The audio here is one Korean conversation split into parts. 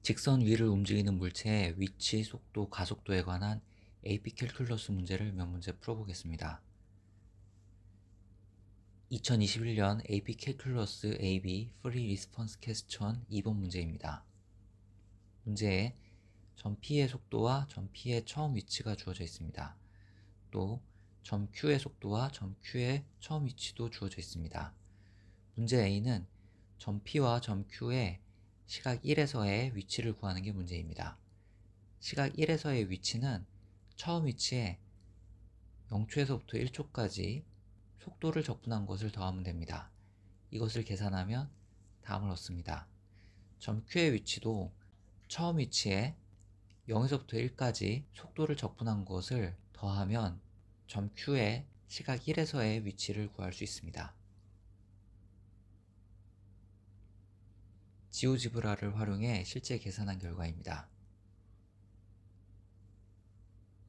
직선 위를 움직이는 물체의 위치, 속도, 가속도에 관한 AP 캘큘러스 문제를 몇 문제 풀어보겠습니다. 2021년 AP 캘큘러스 AB 프리 리스폰스 퀘스천 2번 문제입니다. 문제에 점 P의 속도와 점 P의 처음 위치가 주어져 있습니다. 또 점 Q의 속도와 점 Q의 처음 위치도 주어져 있습니다. 문제 A는 점 P와 점 Q의 시각 1에서의 위치를 구하는 게 문제입니다. 시각 1에서의 위치는 처음 위치에 0초에서부터 1초까지 속도를 적분한 것을 더하면 됩니다. 이것을 계산하면 다음을 얻습니다. 점 Q의 위치도 처음 위치에 0에서부터 1까지 속도를 적분한 것을 더하면 점 Q의 시각 1에서의 위치를 구할 수 있습니다. 지오지브라를 활용해 실제 계산한 결과입니다.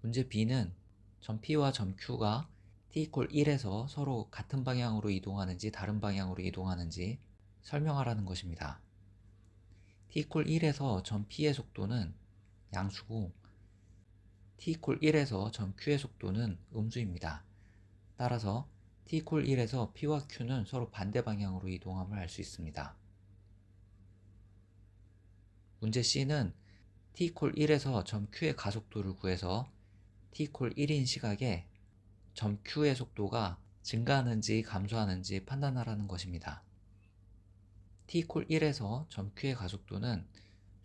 문제 B는 점 P와 점 Q가 t=1에서 서로 같은 방향으로 이동하는지 다른 방향으로 이동하는지 설명하라는 것입니다. t=1에서 점 P의 속도는 양수고 t=1에서 점 Q의 속도는 음수입니다. 따라서 t=1에서 P와 Q는 서로 반대 방향으로 이동함을 알 수 있습니다. 문제 C는 t=1에서 점 Q의 가속도를 구해서 t=1인 시각에 점 Q의 속도가 증가하는지 감소하는지 판단하라는 것입니다. t=1에서 점 Q의 가속도는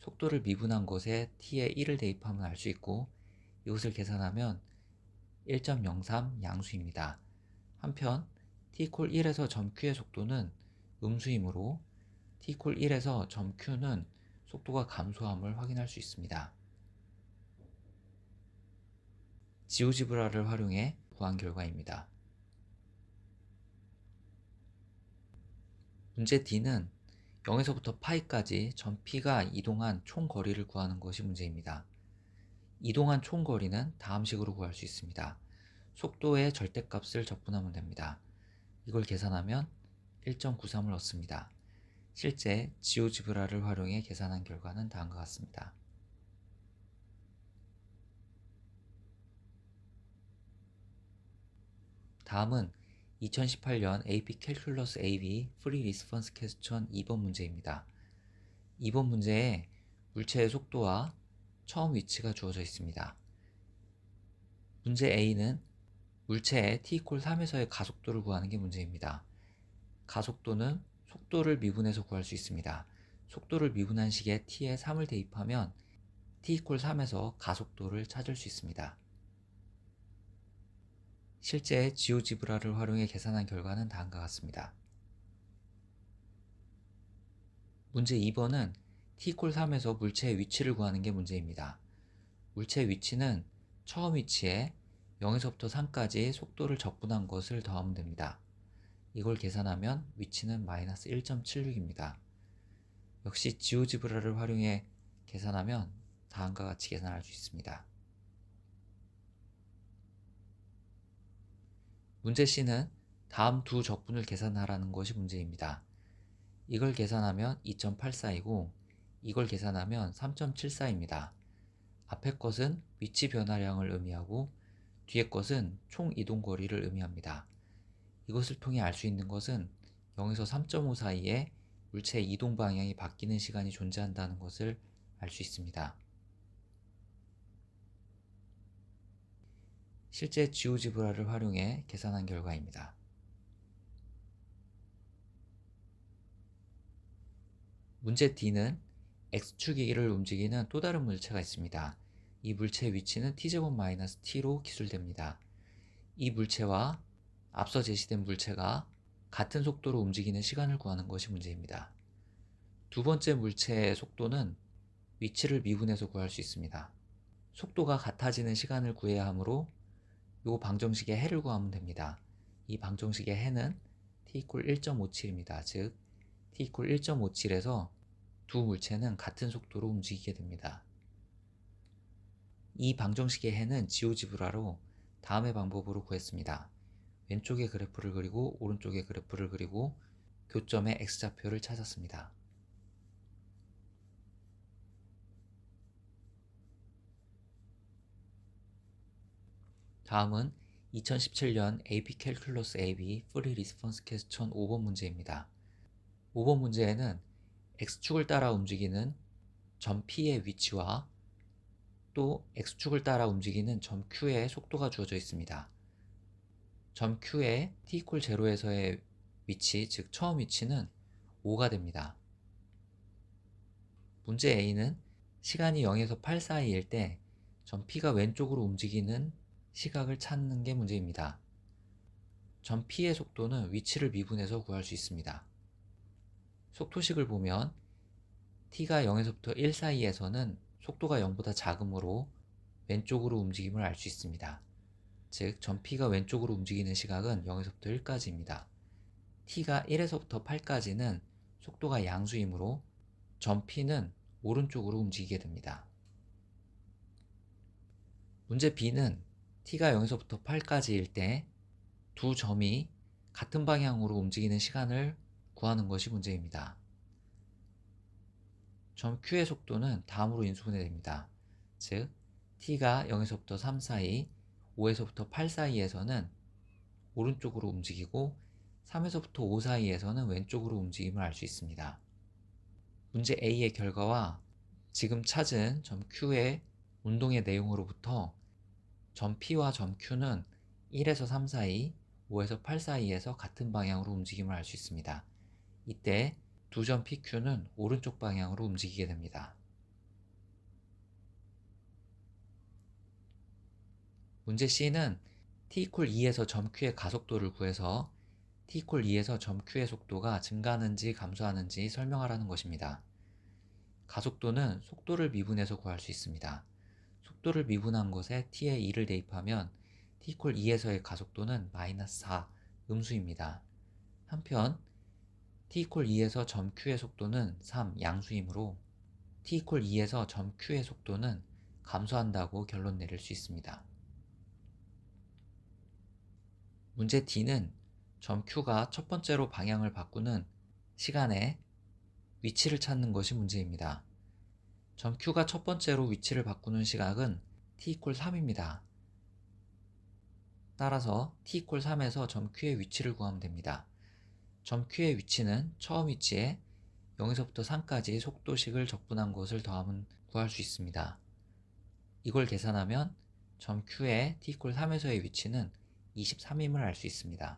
속도를 미분한 것에 t에 1을 대입하면 알 수 있고 이것을 계산하면 1.03 양수입니다. 한편 t=1에서 점 Q의 속도는 음수이므로 t=1에서 점 Q는 속도가 감소함을 확인할 수 있습니다. 지오지브라를 활용해 구한 결과입니다. 문제 D는 0에서부터 파이까지 점 P가 이동한 총 거리를 구하는 것이 문제입니다. 이동한 총 거리는 다음 식으로 구할 수 있습니다. 속도의 절대값을 적분하면 됩니다. 이걸 계산하면 1.93을 얻습니다. 실제 지오지브라를 활용해 계산한 결과는 다음과 같습니다. 다음은 2018년 AP 캘큘러스 AB 프리 리스폰스 퀘스천 2번 문제입니다. 2번 문제에 물체의 속도와 처음 위치가 주어져 있습니다. 문제 A는 물체의 t=3에서의 가속도를 구하는 게 문제입니다. 가속도는 속도를 미분해서 구할 수 있습니다. 속도를 미분한 식에 t에 3을 대입하면 t=3에서 가속도를 찾을 수 있습니다. 실제 지오지브라를 활용해 계산한 결과는 다음과 같습니다. 문제 2번은 t=3에서 물체의 위치를 구하는 게 문제입니다. 물체의 위치는 처음 위치에 0에서부터 3까지 속도를 적분한 것을 더하면 됩니다. 이걸 계산하면 위치는 마이너스 1.76입니다. 역시 지오지브라를 활용해 계산하면 다음과 같이 계산할 수 있습니다. 문제 C는 다음 두 적분을 계산하라는 것이 문제입니다. 이걸 계산하면 2.84이고 이걸 계산하면 3.74입니다. 앞의 것은 위치 변화량을 의미하고 뒤의 것은 총 이동거리를 의미합니다. 이것을 통해 알 수 있는 것은 0에서 3.5 사이에 물체의 이동 방향이 바뀌는 시간이 존재한다는 것을 알 수 있습니다. 실제 지오지브라를 활용해 계산한 결과입니다. 문제 D는 X축의 1을 움직이는 또 다른 물체가 있습니다. 이 물체의 위치는 t제곱-t로 기술됩니다. 이 물체와 앞서 제시된 물체가 같은 속도로 움직이는 시간을 구하는 것이 문제입니다. 두 번째 물체의 속도는 위치를 미분해서 구할 수 있습니다. 속도가 같아지는 시간을 구해야 하므로 이 방정식의 해를 구하면 됩니다. 이 방정식의 해는 t=1.57입니다. 즉 t=1.57에서 두 물체는 같은 속도로 움직이게 됩니다. 이 방정식의 해는 지오지브라로 다음의 방법으로 구했습니다. 왼쪽의 그래프를 그리고 오른쪽의 그래프를 그리고 교점의 x좌표를 찾았습니다. 다음은 2017년 AP 캘큘러스 AB 프리 리스폰스 퀘스천 5번 문제입니다. 5번 문제에는 X축을 따라 움직이는 점 P의 위치와 또 X축을 따라 움직이는 점 Q의 속도가 주어져 있습니다. 점 Q의 t=0에서의 위치, 즉 처음 위치는 5가 됩니다. 문제 A는 시간이 0에서 8 사이일 때 점 P가 왼쪽으로 움직이는 시각을 찾는 게 문제입니다. 점 P의 속도는 위치를 미분해서 구할 수 있습니다. 속도식을 보면 t가 0에서부터 1 사이에서는 속도가 0보다 작으므로 왼쪽으로 움직임을 알 수 있습니다. 즉, 점 P가 왼쪽으로 움직이는 시각은 0에서부터 1까지입니다. t가 1에서부터 8까지는 속도가 양수이므로 점 P는 오른쪽으로 움직이게 됩니다. 문제 B는 t가 0에서부터 8까지일 때 두 점이 같은 방향으로 움직이는 시간을 구하는 것이 문제입니다. 점 Q의 속도는 다음으로 인수분해됩니다. 즉, t가 0에서부터 3 사이, 5에서부터 8 사이에서는 오른쪽으로 움직이고 3에서부터 5 사이에서는 왼쪽으로 움직임을 알 수 있습니다. 문제 A의 결과와 지금 찾은 점 Q의 운동의 내용으로부터 점 P와 점 Q는 1에서 3 사이, 5에서 8 사이에서 같은 방향으로 움직임을 알 수 있습니다. 이때 두 점 PQ는 오른쪽 방향으로 움직이게 됩니다. 문제 C는 t=2에서 점 Q의 가속도를 구해서 t=2에서 점 Q의 속도가 증가하는지 감소하는지 설명하라는 것입니다. 가속도는 속도를 미분해서 구할 수 있습니다. 속도를 미분한 것에 t에 2를 대입하면 t=2에서의 가속도는 -4, 음수입니다. 한편 t=2에서 점 Q의 속도는 3, 양수이므로 t=2에서 점 Q의 속도는 감소한다고 결론 내릴 수 있습니다. 문제 D는 점 Q가 첫 번째로 방향을 바꾸는 시간에 위치를 찾는 것이 문제입니다. 점 Q가 첫 번째로 위치를 바꾸는 시각은 t=3입니다. 따라서 t=3에서 점 Q의 위치를 구하면 됩니다. 점 Q의 위치는 처음 위치에 0에서부터 3까지 속도식을 적분한 것을 더하면 구할 수 있습니다. 이걸 계산하면 점 Q의 t=3에서의 위치는 23임을 알 수 있습니다.